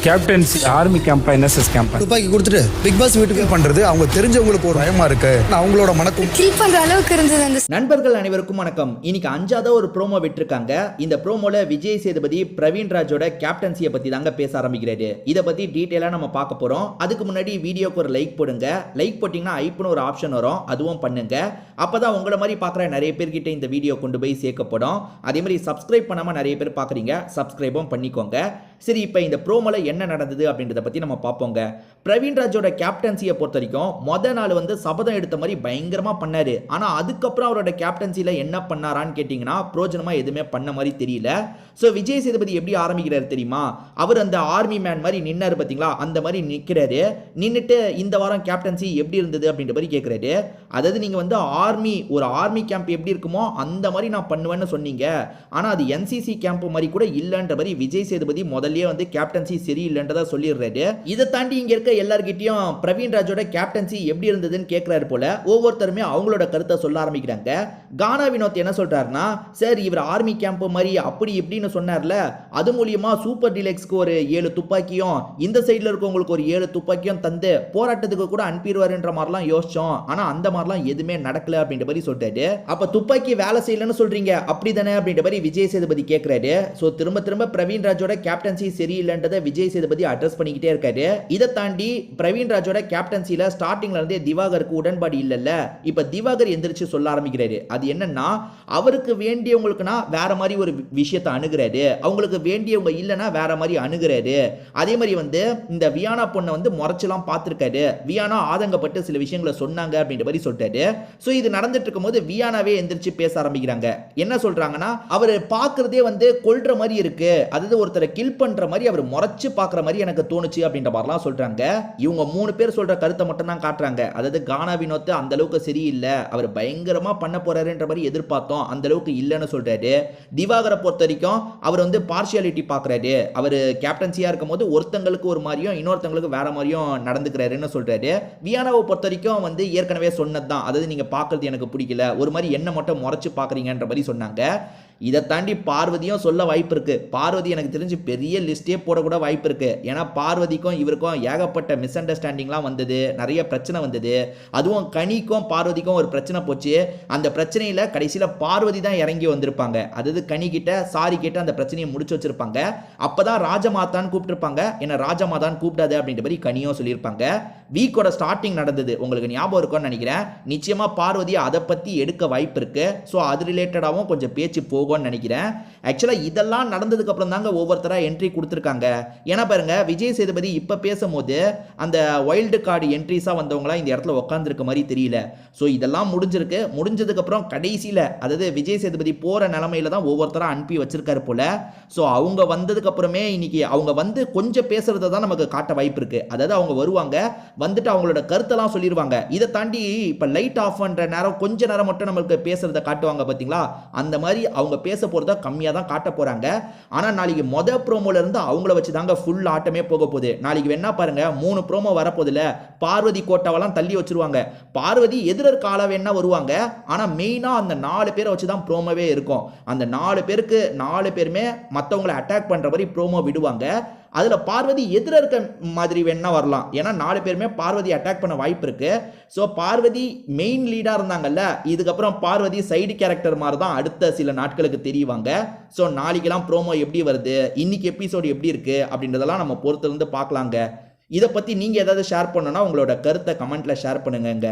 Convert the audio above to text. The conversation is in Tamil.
Captaincy army CAMPA NSS CAMPA துப்பாக்கி கொடுத்துட்டு பிக் பாஸ் வீட்டுக்கு பண்றது அவங்க தெரிஞ்சவங்களுக்கு ஒரு பயமா இருக்கு. அவங்களோட மனக்கும் கில் பண்ற அளவுக்கு இருந்தது அந்த நண்பர்கள் அனைவருக்கும் வணக்கம். இன்னைக்கு 5வது ஒரு ப்ரோமோ விட்டுருக்காங்க. இந்த ப்ரோமோல விஜய் சேதுபதி பிரவீன் ராஜோட கேப்டன்சியை பத்தி தாங்க பேச ஆரம்பிக்கிறாரு. இதை பத்தி டீட்டெயிலா நம்ம பார்க்க போறோம். அதுக்கு முன்னாடி வீடியோக்கு ஒரு லைக் போடுங்க. லைக் போட்டீங்கன்னா ஐப்னு ஒரு ஆப்ஷன் வரும், அதுவும் பண்ணுங்க. அப்பதான் உங்களை மாதிரி பார்க்குற நிறைய பேர்கிட்ட இந்த வீடியோ கொண்டு போய் சேர்க்கப்படும். அதே மாதிரி சப்ஸ்கிரைப் பண்ணாம நிறைய பேர் பார்க்குறீங்க, சப்ஸ்கிரைபும் பண்ணிக்கோங்க. சரி, இப்போ இந்த ப்ரோமோல என்ன நடந்தது அப்படின்றத பத்தி நம்ம பார்ப்போங்க. பிரவீன் ராஜோட கேப்டன்சியை பொறுத்த வரைக்கும் மொதல் நாள் வந்து சபதம் எடுத்த மாதிரி பயங்கரமா பண்ணாரு. ஆனா அதுக்கப்புறம் அவரோட கேப்டன்சில என்ன பண்ணாரான்னு கேட்டீங்கன்னா பிரோஜனமா எதுவுமே பண்ண மாதிரி தெரியல. ஸோ விஜய் சேதுபதி எப்படி ஆரம்பிக்கிறாரு தெரியுமா? அவர் அந்த ஆர்மி மேன் மாதிரி நின்னாரு பார்த்தீங்களா, அந்த மாதிரி நிற்கிறாரு. நின்றுட்டு இந்த வாரம் கேப்டன்சி எப்படி இருந்தது அப்படின்ற மாதிரி கேட்குறாரு. அதாவது நீங்கள் வந்து ஒரு ஆர்மி கேம்ப் எப்படி இருக்குமோ அந்த மாதிரி நான் பண்ணுவேன்னு சொன்னீங்க. ஆனால் அது என்சிசி கேம்ப் மாதிரி கூட இல்லைன்ற மாதிரி விஜய் சேதுபதி முதல்லயே வந்து கேப்டன்சி சரியில்லைன்றதா சொல்லிடுறாரு. இதை தாண்டி இங்க இருக்க எல்லார்கிட்டையும் பிரவீன் ராஜோட கேப்டன்சி எப்படி இருந்ததுன்னு கேட்கிறாரு போல. ஒவ்வொருத்தருமே அவங்களோட கருத்தை சொல்ல ஆரம்பிக்கிறாங்க. கானா வினோத் என்ன சொல்றாருன்னா, சார் இவர் ஆர்மி கேம்ப் மாதிரி அப்படி இப்படின்னு சொன்னார்ல, அது மூலியமா சூப்பர் டீலக்ஸ்க்கு ஒரு 7 துப்பாக்கியும் இந்த சைடுல இருக்கவங்களுக்கு ஒரு 7 துப்பாக்கியும் தந்து போராட்டத்துக்கு கூட அனுப்பிடுவாருன்ற மாதிரிலாம் யோசிச்சோம். ஆனா அந்த மாதிரிலாம் எதுவுமே நடக்கல அப்படின்ற மாதிரி சொல்றாரு. அப்ப துப்பாக்கி வேலை செய்யலன்னு சொல்றீங்க அப்படிதானே அப்படின்ற மாதிரி விஜய் சேதுபதி கேட்கிறாரு. சோ திரும்ப திரும்ப பிரவீன் ராஜோட கேப்டன்சி சரியில்லைன்றதை விஜய் சேதுபதி அட்ரஸ் பண்ணிக்கிட்டே இருக்காரு. இதை தாண்டி பிரவீன் ராஜோட கேப்டன்சில ஸ்டார்டிங்ல இருந்தே திவாகருக்கு உடன்பாடு இல்லைல்ல. இப்ப திவாகர் எந்திரிச்சு சொல்ல ஆரம்பிக்கிறாரு. அது என்னன்னா, அவருக்கு வேண்டியவங்களுக்குனா வேற மாதிரி ஒரு விஷயத்தை அணுகுறாரு, அவங்களுக்கு வேண்டியவங்க இல்லைன்னா வேற மாதிரி அணுகுறாரு. அதே மாதிரி வந்து இந்த வியானா பொண்ணை வந்து முறைச்செல்லாம் பார்த்துருக்காரு. வியானா ஆதங்கப்பட்டு சில விஷயங்களை சொன்னாங்க அப்படின்ற மாதிரி சொல்லிட்டாரு. ஸோ இது நடந்துட்டு இருக்கும் போது வியானாவே எந்திரிச்சு பேச ஆரம்பிக்கிறாங்க. என்ன சொல்றாங்கன்னா, அவர் பார்க்கறதே வந்து கொல்ற மாதிரி இருக்கு, அதாவது ஒருத்தரை கில் பண்ற மாதிரி அவர் முறைச்சு பார்க்குற மாதிரி எனக்கு தோணுச்சு அப்படின்ற மாதிரிலாம் சொல்றாங்க. இவங்க 3 பேர் சொல்ற கருத்தை மட்டும் தான் காட்டுறாங்க. அதாவது கானா வினோத் அந்த அளவுக்கு சரியில்லை, அவர் பயங்கரமா பண்ண போறாருன்ற மாதிரி எதிர்பார்த்தோம், அந்த அளவுக்கு இல்லைன்னு சொல்றாரு. திவாகரை பொறுத்த வரைக்கும் அவர் வந்து பார்ஷியாலிட்டி பார்க்குறாரு. அவர் கேப்டன்சியா இருக்கும் போது ஒருத்தங்களுக்கு ஒரு மாதிரியும் இன்னொருத்தங்களுக்கு வேற மாதிரியும் நடந்துக்கிறாருன்னு சொல்றாரு. வியானாவை பொறுத்த வரைக்கும் வந்து ஏற்கனவே சொன்னது தான், அதாவது நீங்க பார்க்கறது எனக்கு பிடிக்கல, ஒரு மாதிரி என்ன மட்டும் முறைச்சு பார்க்குறீங்கன்ற மாதிரி சொன்னாங்க. இதை தாண்டி பார்வதியும் சொல்ல வாய்ப்பு இருக்கு. பார்வதி எனக்கு தெரிஞ்சு பெரிய லிஸ்டே போடக்கூட வாய்ப்பு இருக்கு. ஏன்னா பார்வதிக்கும் இவருக்கும் ஏகப்பட்ட மிஸ் அண்டர்ஸ்டாண்டிங்லாம் வந்தது, நிறைய பிரச்சனை வந்தது. அதுவும் கனிக்கும் பார்வதிக்கும் ஒரு பிரச்சனை போச்சு. அந்த பிரச்சனையில் கடைசியில் பார்வதி தான் இறங்கி வந்திருப்பாங்க. அதாவது கனி கிட்ட சாரி கேட்டு அந்த பிரச்சனையை முடிச்சு வச்சிருப்பாங்க. அப்பதான் ராஜமாதான்னு கூப்பிட்டுருப்பாங்க. என்ன ராஜமாதான் கூப்பிடாது அப்படின்ற மாதிரி கனியும் சொல்லியிருப்பாங்க. வீக்கோட ஸ்டார்டிங் நடந்தது உங்களுக்கு ஞாபகம் இருக்கும்னு நினைக்கிறேன். நிச்சயமா பார்வதி அதை பத்தி எடுக்க வாய்ப்பு இருக்கு. ஸோ அது ரிலேட்டடாகவும் கொஞ்சம் பேச்சு போகும்னு நினைக்கிறேன். ஆக்சுவலாக இதெல்லாம் நடந்ததுக்கு அப்புறம் தாங்க ஒவ்வொருத்தராக என்ட்ரி கொடுத்துருக்காங்க. ஏன்னா பாருங்க, விஜய் சேதுபதி இப்போ பேசும்போது அந்த வைல்டு கார்டு என்ட்ரிஸாக வந்தவங்களாம் இந்த இடத்துல உட்காந்துருக்க மாதிரி தெரியல. ஸோ இதெல்லாம் முடிஞ்சிருக்கு. முடிஞ்சதுக்கப்புறம் கடைசியில் அதாவது விஜய் சேதுபதி போகிற நிலமையில தான் ஒவ்வொருத்தராக அனுப்பி வச்சிருக்காரு போல. ஸோ அவங்க வந்ததுக்கு அப்புறமே இன்னைக்கு அவங்க வந்து கொஞ்சம் பேசுறதை தான் நமக்கு காட்ட வாய்ப்பு இருக்கு. அதாவது அவங்க வருவாங்க, வந்துட்டு அவங்களோட கருத்தெல்லாம் சொல்லிடுவாங்க. இதை தாண்டி இப்போ லைட் ஆஃப் பண்ணுற நேரம் கொஞ்ச நேரம் மட்டும் நம்மளுக்கு பேசுறதை காட்டுவாங்க பார்த்தீங்களா, அந்த மாதிரி அவங்க பேச போகிறத கம்மியாக தான் காட்ட போகிறாங்க. ஆனால் நாளைக்கு மொதல் ப்ரோமோல இருந்து அவங்கள வச்சு தாங்க ஃபுல் ஆட்டமே போக போகுது. நாளைக்கு வேணா பாருங்க, 3 ப்ரோமோ வரப்போதில்ல. பார்வதி கோட்டாவெல்லாம் தள்ளி வச்சிருவாங்க. பார்வதி எதிர்க்க ஆள வேணா வருவாங்க. ஆனால் மெயினாக அந்த 4 பேரை வச்சு தான் ப்ரோமோவே இருக்கும். அந்த 4 பேருக்கு 4 பேருமே மற்றவங்களை அட்டாக் பண்ணுற மாதிரி ப்ரோமோ விடுவாங்க. அதில் பார்வதி எதிர்க்க மாதிரி வேணா வரலாம். ஏன்னா 4 பேருமே பார்வதி அட்டாக் பண்ண வாய்ப்பு இருக்கு. ஸோ பார்வதி மெயின் லீடாக இருந்தாங்கல்ல, இதுக்கப்புறம் பார்வதி சைடு கேரக்டர் மாதிரி தான் அடுத்த சில நாட்களுக்கு தெரியுவாங்க. ஸோ நாளைக்கெல்லாம் ப்ரோமோ எப்படி வருது, இன்னைக்கு எபிசோடு எப்படி இருக்கு அப்படின்றதெல்லாம் நம்ம பொறுத்திருந்து பார்க்கலாங்க. இதை பற்றி நீங்கள் ஏதாவது ஷேர் பண்ணணும்னா உங்களோட கருத்தை கமெண்ட்ல ஷேர் பண்ணுங்க.